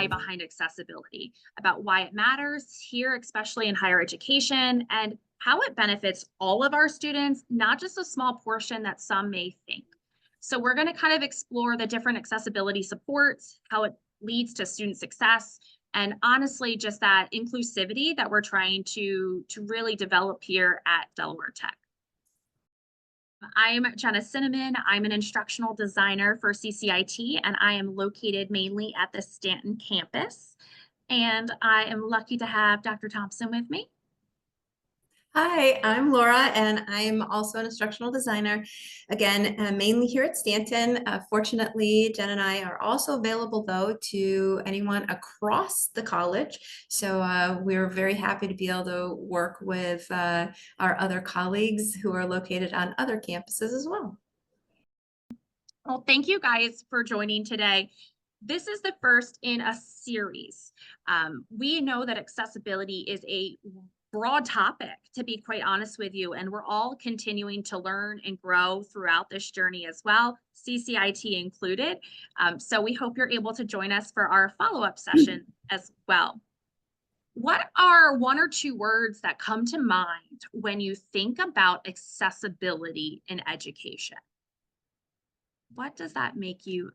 why behind accessibility, about why it matters here, especially in higher education, and how it benefits all of our students, not just a small portion that some may think. So we're going to kind of explore the different accessibility supports, how it leads to student success, and honestly, just that inclusivity that we're trying to really develop here at Delaware Tech. I'm Jenna Cinnamon. I'm an instructional designer for CCIT, and I am located mainly at the Stanton campus. And I am lucky to have Dr. Thompson with me. Hi, I'm Laura, and I'm also an instructional designer, again, mainly here at Stanton. Fortunately, Jen and I are also available, though, to anyone across the college. So we're very happy to be able to work with our other colleagues who are located on other campuses as well. Well, thank you guys for joining today. This is the first in a series. We know that accessibility is a broad topic, to be quite honest with you, and we're all continuing to learn and grow throughout this journey as well, CCIT included. So we hope you're able to join us for our follow-up session as well. What are one or two words that come to mind when you think about accessibility in education? What does that make you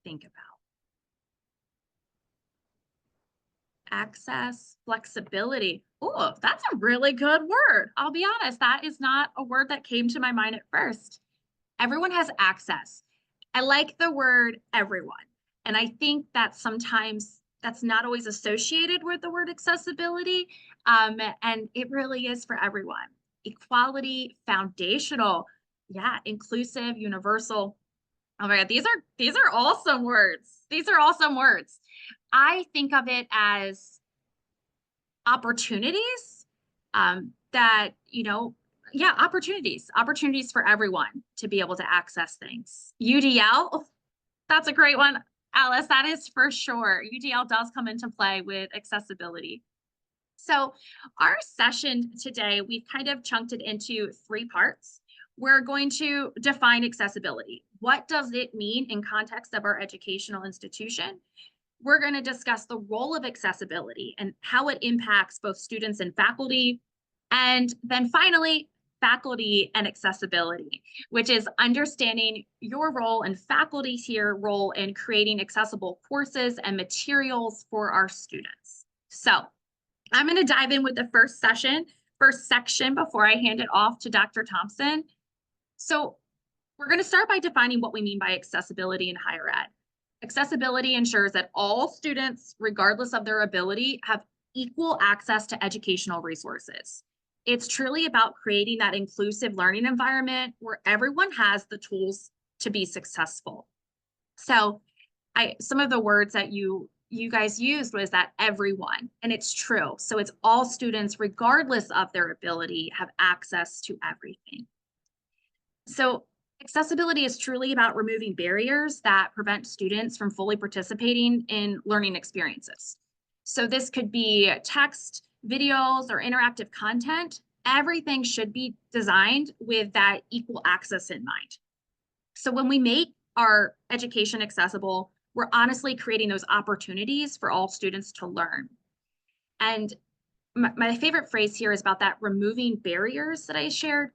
think about? Access, flexibility. Oh, that's a really good word. I'll be honest, that is not a word that came to my mind at first. Everyone has access. I like the word everyone. And I think that sometimes that's not always associated with the word accessibility. And it really is for everyone. Equality, foundational, yeah, inclusive, universal. Oh my God, these are awesome words. These are awesome words. I think of it as opportunities that, yeah, opportunities for everyone to be able to access things. UDL, oh, that's a great one, Alice, that is for sure. UDL does come into play with accessibility. So our session today, we've kind of chunked it into 3 parts. We're going to define accessibility. What does it mean in context of our educational institution? We're going to discuss the role of accessibility and how it impacts both students and faculty. And then finally, faculty and accessibility, which is understanding your role and faculty's here role in creating accessible courses and materials for our students. So I'm going to dive in with the first section before I hand it off to Dr. Thompson. So we're going to start by defining what we mean by accessibility in higher ed. Accessibility ensures that all students, regardless of their ability, have equal access to educational resources. It's truly about creating that inclusive learning environment where everyone has the tools to be successful. So some of the words that you guys used was that everyone, and it's true. So it's all students, regardless of their ability, have access to everything. So accessibility is truly about removing barriers that prevent students from fully participating in learning experiences. So this could be text, videos, or interactive content. Everything should be designed with that equal access in mind. So when we make our education accessible, we're honestly creating those opportunities for all students to learn. And my favorite phrase here is about that removing barriers that I shared,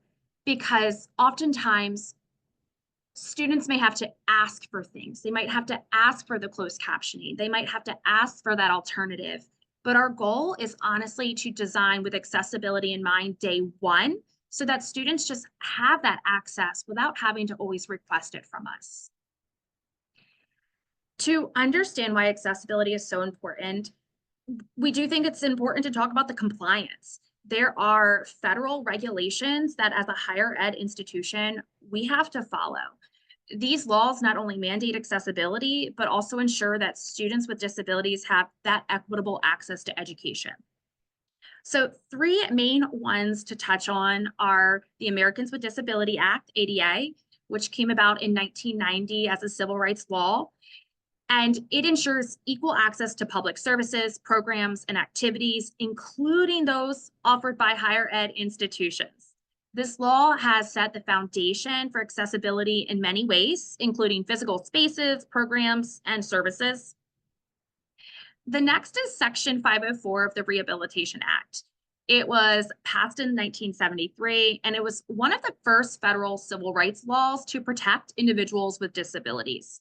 because oftentimes students may have to ask for things. They might have to ask for the closed captioning. They might have to ask for that alternative. But our goal is honestly to design with accessibility in mind day one, so that students just have that access without having to always request it from us. To understand why accessibility is so important, we do think it's important to talk about the compliance. There are federal regulations that as a higher ed institution, we have to follow. These laws not only mandate accessibility, but also ensure that students with disabilities have that equitable access to education. So 3 main ones to touch on are the Americans with Disability Act, ADA, which came about in 1990 as a civil rights law. And it ensures equal access to public services, programs, and activities, including those offered by higher ed institutions. This law has set the foundation for accessibility in many ways, including physical spaces, programs, and services. The next is Section 504 of the Rehabilitation Act. It was passed in 1973, and it was one of the first federal civil rights laws to protect individuals with disabilities.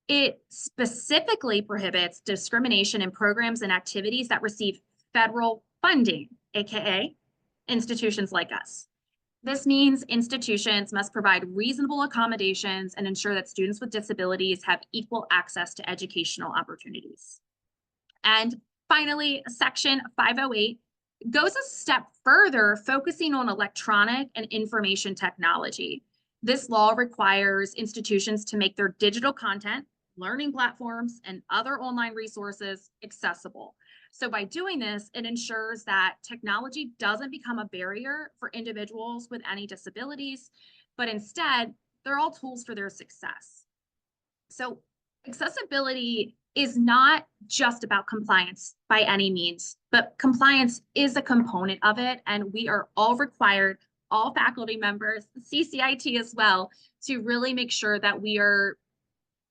It specifically prohibits discrimination in programs and activities that receive federal funding, aka institutions like us. This means institutions must provide reasonable accommodations and ensure that students with disabilities have equal access to educational opportunities. And finally, Section 508 goes a step further, focusing on electronic and information technology. This law requires institutions to make their digital content, learning platforms, and other online resources accessible. So by doing this, it ensures that technology doesn't become a barrier for individuals with any disabilities, but instead, they're all tools for their success. So accessibility is not just about compliance by any means, but compliance is a component of it. And we are all required, all faculty members, CCIT as well, to really make sure that we are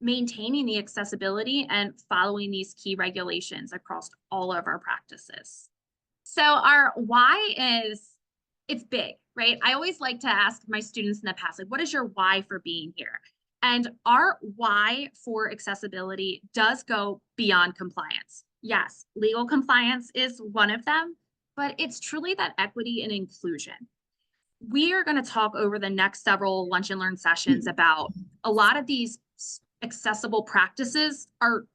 maintaining the accessibility and following these key regulations across all of our practices. So our why is, it's big, right? I always like to ask my students in the past, like, what is your why for being here? And our why for accessibility does go beyond compliance. Yes, legal compliance is one of them, but it's truly that equity and inclusion. We are going to talk over the next several lunch and learn sessions about a lot of these accessible practices are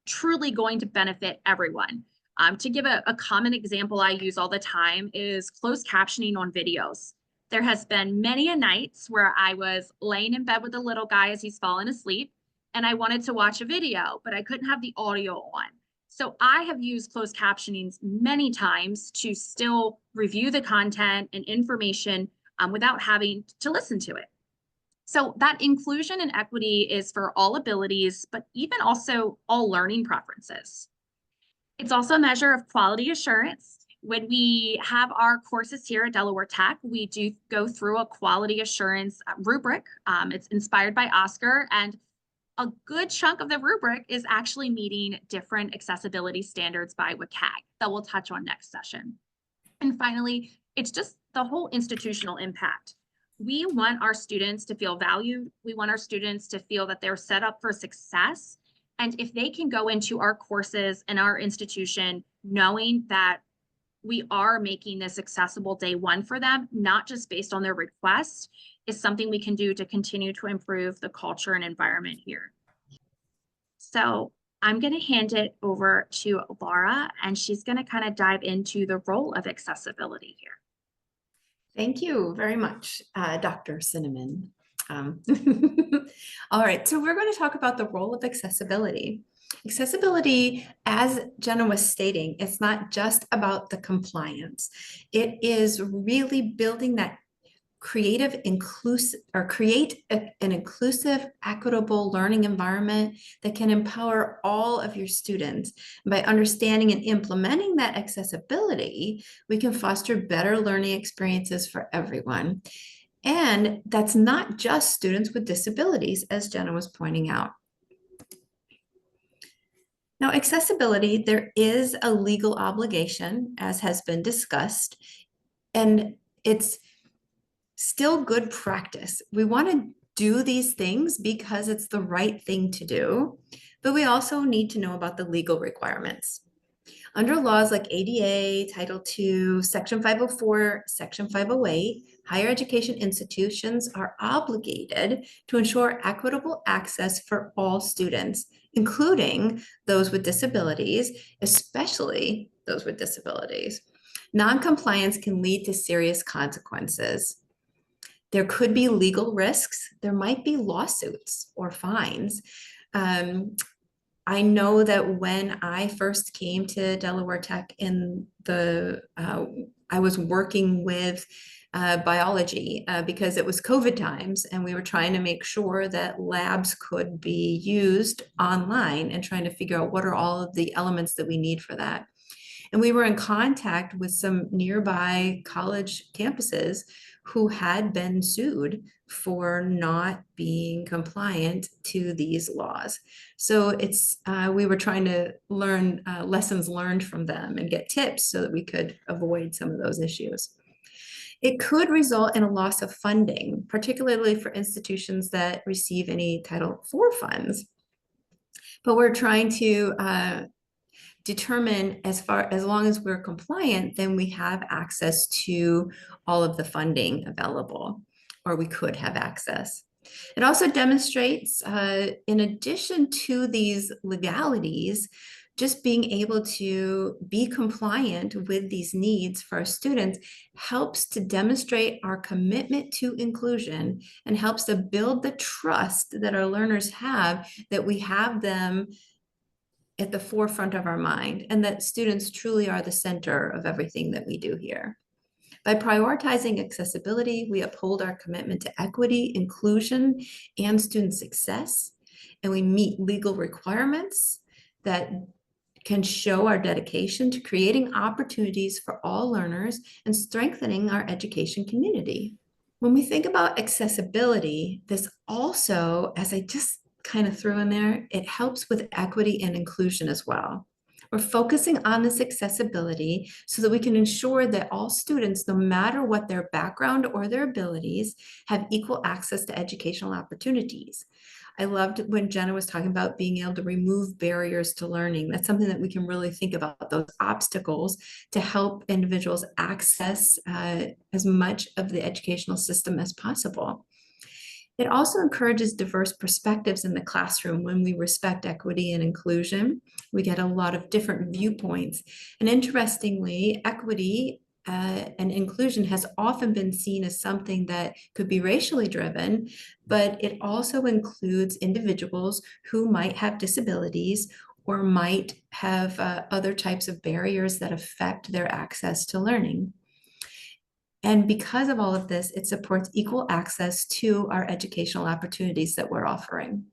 truly going to benefit everyone. To give a common example I use all the time is closed captioning on videos. There has been many a nights where I was laying in bed with the little guy as he's falling asleep, and I wanted to watch a video, but I couldn't have the audio on. So I have used closed captionings many times to still review the content and information without having to listen to it. So that inclusion and equity is for all abilities, but even also all learning preferences. It's also a measure of quality assurance. When we have our courses here at Delaware Tech, we do go through a quality assurance rubric. It's inspired by Oscar, and a good chunk of the rubric is actually meeting different accessibility standards by WCAG that we'll touch on next session. And finally, it's just the whole institutional impact. We want our students to feel valued. We want our students to feel that they're set up for success. And if they can go into our courses and our institution knowing that we are making this accessible day one for them, not just based on their request, is something we can do to continue to improve the culture and environment here. So I'm going to hand it over to Laura, and she's going to kind of dive into the role of accessibility here. Thank you very much, Dr. Cinnamon. All right, so we're going to talk about the role of accessibility. Accessibility, as Jenna was stating, it's not just about the compliance. It is really building that creative, inclusive, or create an inclusive, equitable learning environment that can empower all of your students. By understanding and implementing that accessibility, we can foster better learning experiences for everyone. And that's not just students with disabilities, as Jenna was pointing out. Now, accessibility, there is a legal obligation, as has been discussed, and it's still good practice. We want to do these things because it's the right thing to do, but we also need to know about the legal requirements. Under laws like ADA, Title II, Section 504, Section 508, higher education institutions are obligated to ensure equitable access for all students, including those with disabilities, especially those with disabilities. Non-compliance can lead to serious consequences. There could be legal risks. There might be lawsuits or fines. I know that when I first came to Delaware Tech I was working with biology because it was COVID times, and we were trying to make sure that labs could be used online and trying to figure out what are all of the elements that we need for that. And we were in contact with some nearby college campuses who had been sued for not being compliant to these laws. So we were trying to learn lessons learned from them and get tips so that we could avoid some of those issues. It could result in a loss of funding, particularly for institutions that receive any Title IV funds. But we're trying to determine as long as we're compliant, then we have access to all of the funding available, or we could have access. It also demonstrates, in addition to these legalities, just being able to be compliant with these needs for our students helps to demonstrate our commitment to inclusion and helps to build the trust that our learners have that we have them at the forefront of our mind and that students truly are the center of everything that we do here. By prioritizing accessibility, we uphold our commitment to equity, inclusion, and student success, and we meet legal requirements that can show our dedication to creating opportunities for all learners and strengthening our education community. When we think about accessibility, this also, as I just kind of threw in there, it helps with equity and inclusion as well. We're focusing on this accessibility so that we can ensure that all students, no matter what their background or their abilities, have equal access to educational opportunities. I loved when Jenna was talking about being able to remove barriers to learning. That's something that we can really think about, those obstacles to help individuals access as much of the educational system as possible. It also encourages diverse perspectives in the classroom. When we respect equity and inclusion, we get a lot of different viewpoints. And interestingly, equity and inclusion has often been seen as something that could be racially driven, but it also includes individuals who might have disabilities or might have other types of barriers that affect their access to learning. And because of all of this, it supports equal access to our educational opportunities that we're offering.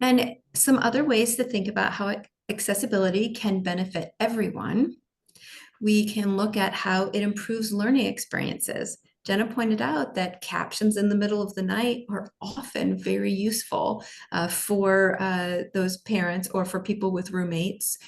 And some other ways to think about how accessibility can benefit everyone. We can look at how it improves learning experiences. Jenna pointed out that captions in the middle of the night are often very useful for those parents or for people with roommates,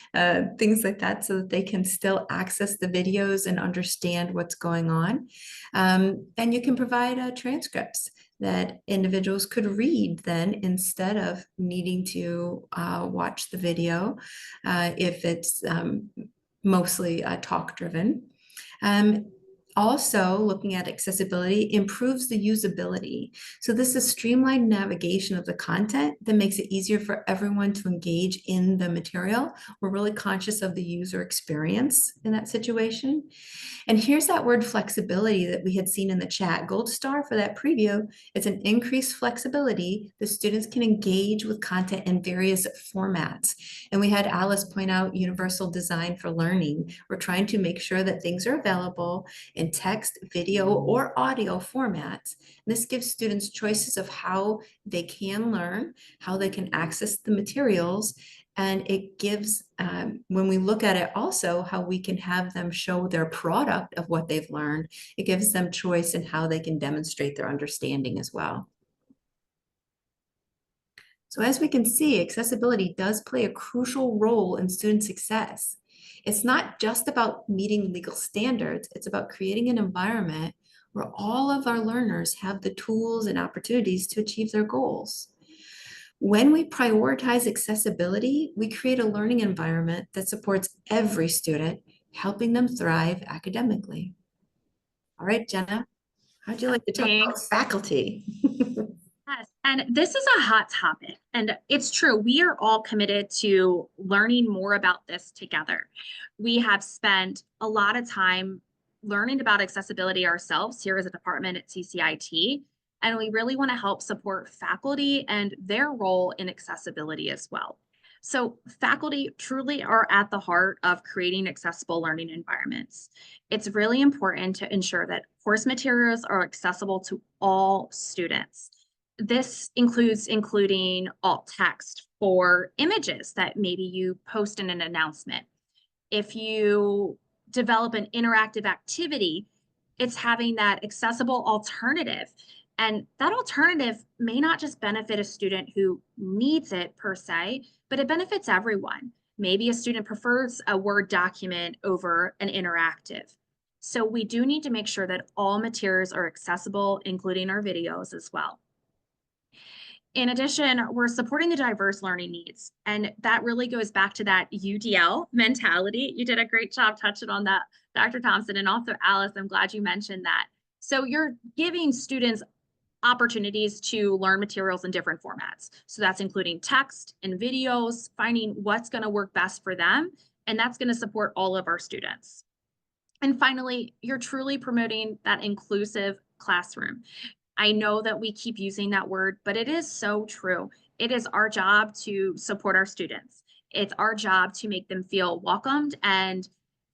things like that, so that they can still access the videos and understand what's going on. And you can provide transcripts that individuals could read then instead of needing to watch the video if it's mostly talk driven. Also, looking at accessibility improves the usability. So this is streamlined navigation of the content that makes it easier for everyone to engage in the material. We're really conscious of the user experience in that situation. And here's that word flexibility that we had seen in the chat. Gold star for that preview. It's an increased flexibility. The students can engage with content in various formats. And we had Alice point out universal design for learning. We're trying to make sure that things are available in text, video, or audio formats. This gives students choices of how they can learn, how they can access the materials, and it gives, when we look at it also, how we can have them show their product of what they've learned. It gives them choice in how they can demonstrate their understanding as well. So as we can see, accessibility does play a crucial role in student success. It's not just about meeting legal standards, it's about creating an environment where all of our learners have the tools and opportunities to achieve their goals. When we prioritize accessibility, we create a learning environment that supports every student, helping them thrive academically. All right, Jenna, how'd you like to talk about Thanks. faculty? Yes, and this is a hot topic, and it's true. We are all committed to learning more about this together. We have spent a lot of time learning about accessibility ourselves here as a department at CCIT, and we really want to help support faculty and their role in accessibility as well. So faculty truly are at the heart of creating accessible learning environments. It's really important to ensure that course materials are accessible to all students. This includes including alt text for images that maybe you post in an announcement. If you develop an interactive activity, it's having that accessible alternative. And that alternative may not just benefit a student who needs it per se, but it benefits everyone. Maybe a student prefers a Word document over an interactive. So we do need to make sure that all materials are accessible, including our videos as well. In addition, we're supporting the diverse learning needs. And that really goes back to that UDL mentality. You did a great job touching on that, Dr. Thompson, and also Alice, I'm glad you mentioned that. So you're giving students opportunities to learn materials in different formats. So that's including text and videos, finding what's going to work best for them. And that's going to support all of our students. And finally, you're truly promoting that inclusive classroom. I know that we keep using that word, but it is so true. It is our job to support our students. It's our job to make them feel welcomed and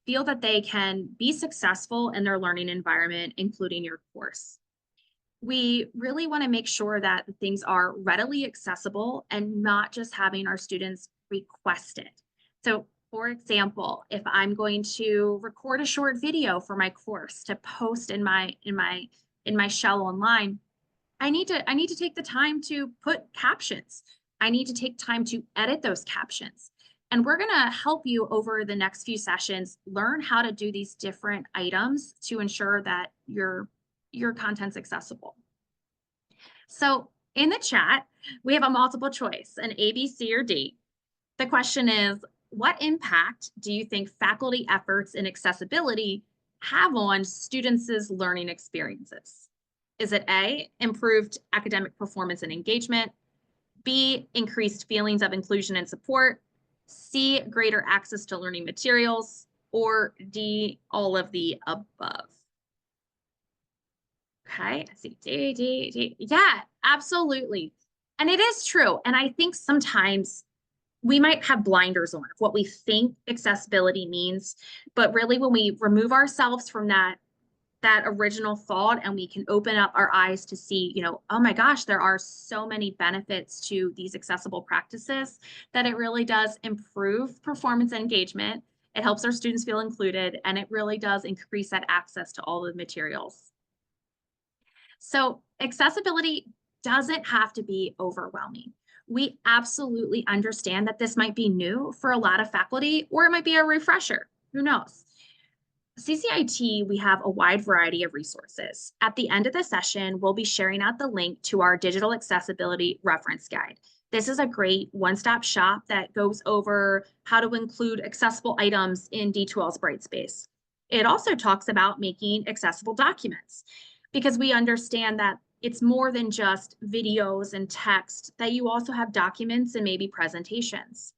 feel that they can be successful in their learning environment, including your course. We really want to make sure that things are readily accessible and not just having our students request it. So for example, if I'm going to record a short video for my course to post in my shell online, I need to take the time to put captions. I need to take time to edit those captions. And we're going to help you over the next few sessions learn how to do these different items to ensure that your content's accessible. So in the chat, we have a multiple choice, an A, B, C, or D. The question is, what impact do you think faculty efforts in accessibility have on students' learning experiences? Is it A, improved academic performance and engagement, B, increased feelings of inclusion and support, C, greater access to learning materials, or D, all of the above? Okay, I see D. Yeah, absolutely. And it is true. And I think sometimes we might have blinders on what we think accessibility means, but really when we remove ourselves from that original thought and we can open up our eyes to see, oh my gosh, there are so many benefits to these accessible practices that it really does improve performance and engagement. It helps our students feel included, and it really does increase that access to all the materials. So accessibility doesn't have to be overwhelming. We absolutely understand that this might be new for a lot of faculty, or it might be a refresher. Who knows? CCIT, we have a wide variety of resources. At the end of the session, we'll be sharing out the link to our digital accessibility reference guide. This is a great one-stop shop that goes over how to include accessible items in D2L's Brightspace. It also talks about making accessible documents, because we understand that it's more than just videos and text, that you also have documents and maybe presentations.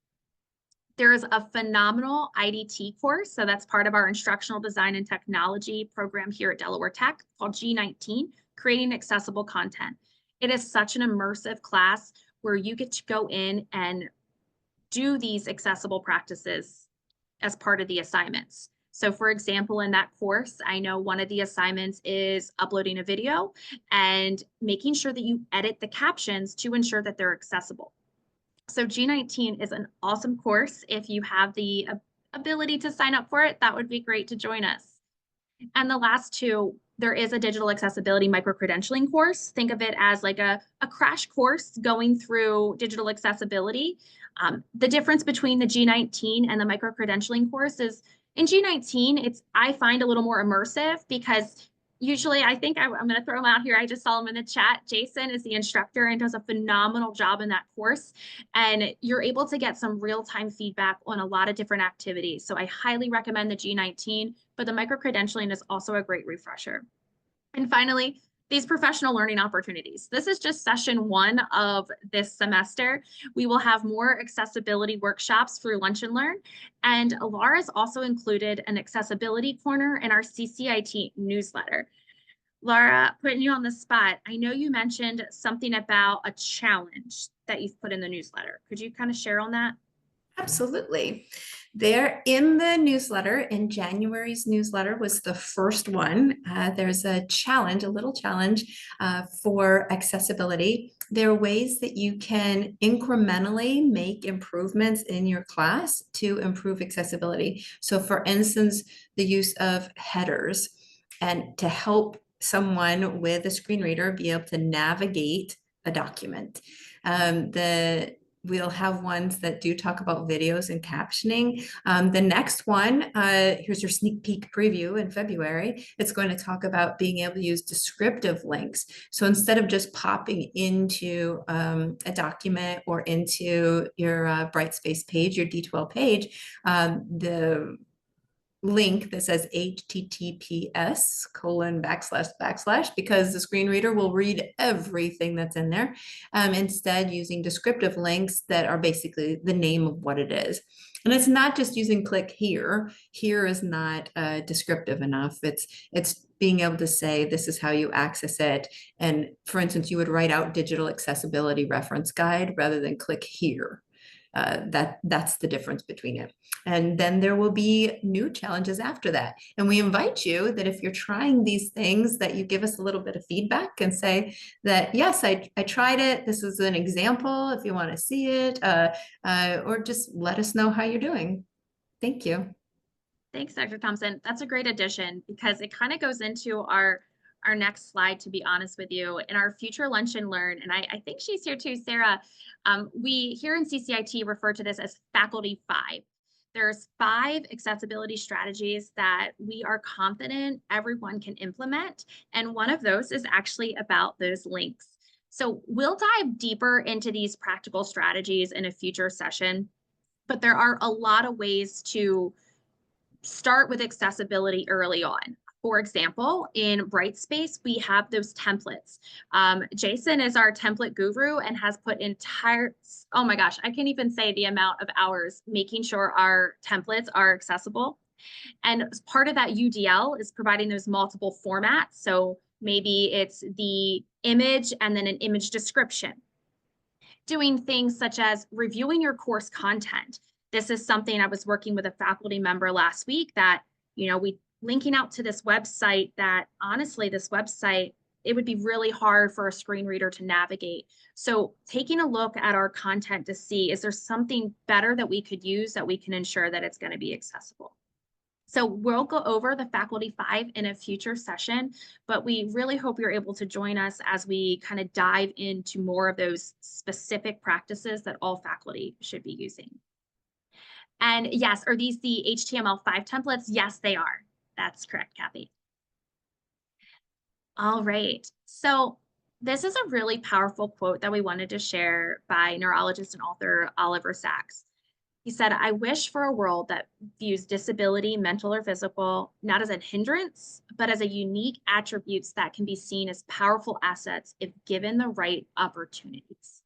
There is a phenomenal IDT course, so that's part of our instructional design and technology program here at Delaware Tech, called G19, Creating Accessible Content. It is such an immersive class where you get to go in and do these accessible practices as part of the assignments. So for example, in that course, I know one of the assignments is uploading a video and making sure that you edit the captions to ensure that they're accessible. So G19 is an awesome course. If you have the ability to sign up for it, that would be great to join us. And the last two, there is a digital accessibility micro-credentialing course. Think of it as like a crash course going through digital accessibility. The difference between the G19 and the micro-credentialing course is in G19, I find a little more immersive, because usually I'm going to throw him out here. I just saw him in the chat. Jason is the instructor and does a phenomenal job in that course. And you're able to get some real-time feedback on a lot of different activities. So I highly recommend the G19, but the micro-credentialing is also a great refresher. And finally, these professional learning opportunities. This is just session one of this semester. We will have more accessibility workshops through Lunch and Learn. And Laura's also included an accessibility corner in our CCIT newsletter. Laura, putting you on the spot, I know you mentioned something about a challenge that you've put in the newsletter. Could you kind of share on that? Absolutely. There in the newsletter, in January's newsletter was the first one. There's a challenge, a little challenge for accessibility. there are ways that you can incrementally make improvements in your class to improve accessibility. So for instance, the use of headers and to help someone with a screen reader be able to navigate a document. We'll have ones that do talk about videos and captioning. The next one, here's your sneak peek preview in February. It's going to talk about being able to use descriptive links. So instead of just popping into a document or into your Brightspace page, your D12 page, the link that says https:// because the screen reader will read everything that's in there. Instead, using descriptive links that are basically the name of what it is. And it's not just using click here. Here is not descriptive enough. It's being able to say, this is how you access it. And for instance, you would write out digital accessibility reference guide rather than click here. That's the difference between it. And then there will be new challenges after that. And we invite you that if you're trying these things, that you give us a little bit of feedback and say that, yes, I tried it. This is an example if you want to see it, or just let us know how you're doing. Thank you. Thanks, Dr. Thompson. That's a great addition because it kind of goes into our next slide, to be honest with you, in our future lunch and learn. And I think she's here too, Sarah. We here in CCIT refer to this as faculty 5. There's 5 accessibility strategies that we are confident everyone can implement. And one of those is actually about those links. So we'll dive deeper into these practical strategies in a future session, but there are a lot of ways to start with accessibility early on. For example, in Brightspace, we have those templates. Jason is our template guru and has put oh my gosh, I can't even say the amount of hours making sure our templates are accessible. And as part of that UDL is providing those multiple formats. So maybe it's the image and then an image description. Doing things such as reviewing your course content. This is something I was working with a faculty member last week that, we linking out to this website that honestly, this website, it would be really hard for a screen reader to navigate. So taking a look at our content to see, is there something better that we could use that we can ensure that it's going to be accessible? So we'll go over the faculty 5 in a future session, but we really hope you're able to join us as we kind of dive into more of those specific practices that all faculty should be using. And yes, are these the HTML5 templates? Yes, they are. That's correct, Kathy. All right. So this is a really powerful quote that we wanted to share by neurologist and author Oliver Sacks. He said, "I wish for a world that views disability, mental or physical, not as a hindrance, but as a unique attributes that can be seen as powerful assets if given the right opportunities."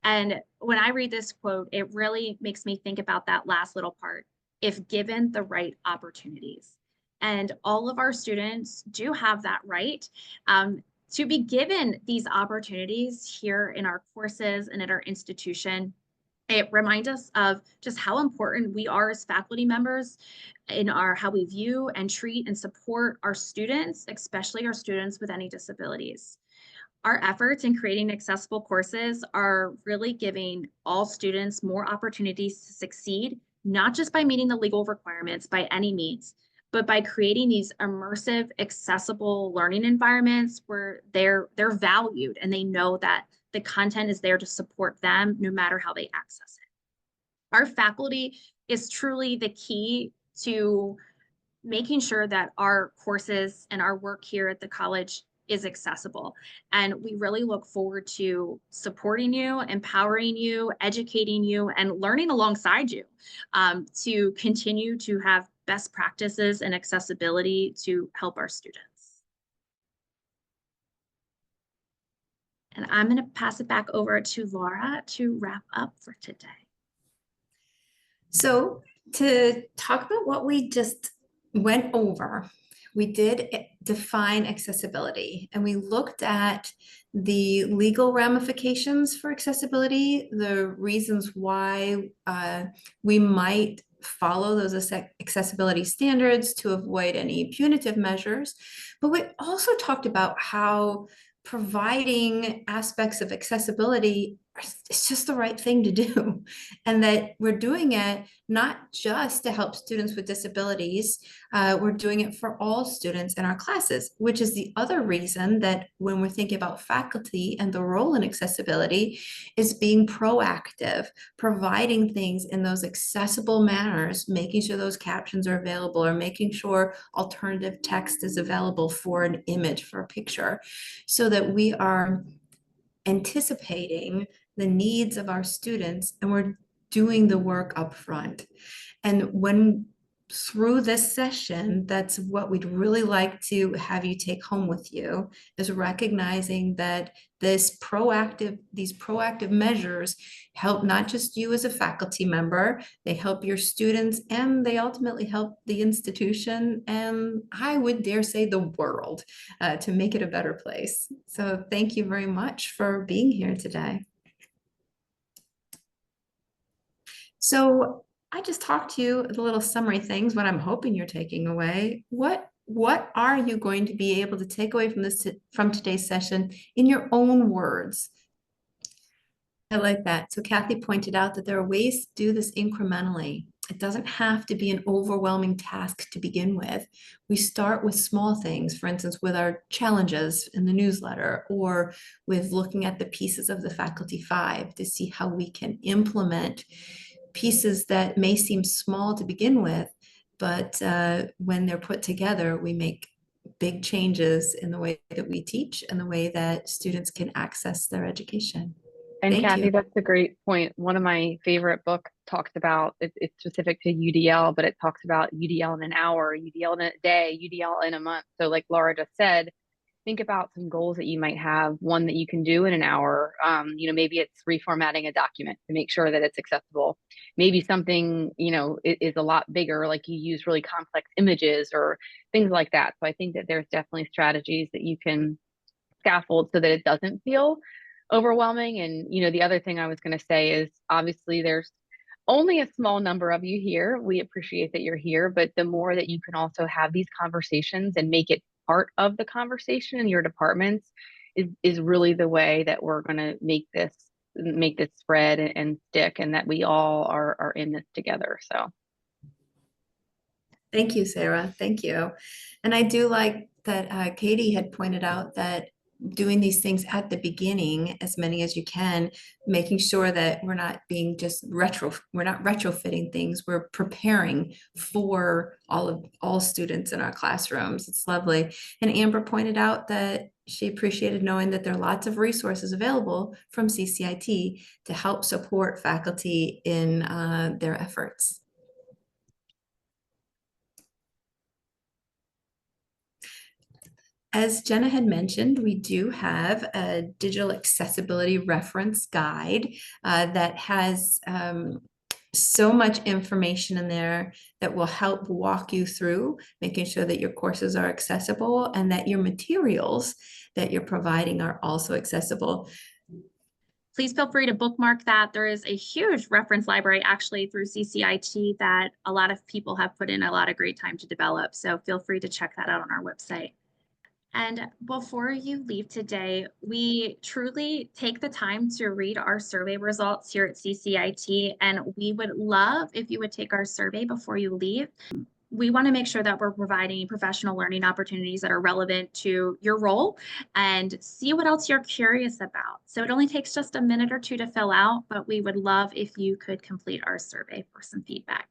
And when I read this quote, it really makes me think about that last little part, if given the right opportunities. And all of our students do have that right to be given these opportunities here in our courses and at our institution. It reminds us of just how important we are as faculty members in how we view and treat and support our students, especially our students with any disabilities. Our efforts in creating accessible courses are really giving all students more opportunities to succeed, not just by meeting the legal requirements by any means, but by creating these immersive, accessible learning environments where they're valued and they know that the content is there to support them no matter how they access it. Our faculty is truly the key to making sure that our courses and our work here at the college is accessible. And we really look forward to supporting you, empowering you, educating you, and learning alongside you to continue to have best practices and accessibility to help our students. And I'm going to pass it back over to Laura to wrap up for today. So to talk about what we just went over, we did define accessibility and we looked at the legal ramifications for accessibility, the reasons why we might follow those accessibility standards to avoid any punitive measures. But we also talked about how providing aspects of accessibility, it's just the right thing to do. And that we're doing it not just to help students with disabilities, we're doing it for all students in our classes, which is the other reason that when we're thinking about faculty and the role in accessibility is being proactive, providing things in those accessible manners, making sure those captions are available or making sure alternative text is available for an image, for a picture, so that we are anticipating the needs of our students and we're doing the work up front. And when through this session, that's what we'd really like to have you take home with you, is recognizing that these proactive measures help not just you as a faculty member, they help your students, and they ultimately help the institution, and I would dare say the world, to make it a better place. So thank you very much for being here today. So I just talked to you the little summary things, what I'm hoping you're taking away. What are you going to be able to take away from today's session in your own words? I like that. So Kathy pointed out that there are ways to do this incrementally. It doesn't have to be an overwhelming task to begin with. We start with small things, for instance, with our challenges in the newsletter, or with looking at the pieces of the Faculty Five to see how we can implement pieces that may seem small to begin with, but when they're put together, we make big changes in the way that we teach and the way that students can access their education. And Thank Kathy, you. that's a great point. One of my favorite books talks about, it's specific to UDL, but it talks about UDL in an hour, UDL in a day, UDL in a month. So like Laura just said, think about some goals that you might have, one that you can do in an hour. Maybe it's reformatting a document to make sure that it's accessible. Maybe something, is a lot bigger, like you use really complex images or things like that. So I think that there's definitely strategies that you can scaffold so that it doesn't feel overwhelming. And, the other thing I was going to say is obviously there's only a small number of you here. We appreciate that you're here, but the more that you can also have these conversations and make it part of the conversation in your departments is really the way that we're going to make this spread and stick, and that we all are in this together. So Thank you, Sarah. Thank you. And I do like that Katie had pointed out that doing these things at the beginning, as many as you can, making sure that we're not being just we're not retrofitting things, we're preparing for all students in our classrooms. It's lovely. And Amber pointed out that she appreciated knowing that there are lots of resources available from CCIT to help support faculty in their efforts. As Jenna had mentioned, we do have a digital accessibility reference guide that has so much information in there that will help walk you through making sure that your courses are accessible and that your materials that you're providing are also accessible. Please feel free to bookmark that. There is a huge reference library actually through CCIT that a lot of people have put in a lot of great time to develop. So feel free to check that out on our website. And before you leave today, we truly take the time to read our survey results here at CCIT, and we would love if you would take our survey before you leave. We want to make sure that we're providing professional learning opportunities that are relevant to your role and see what else you're curious about. So it only takes just a minute or two to fill out, but we would love if you could complete our survey for some feedback.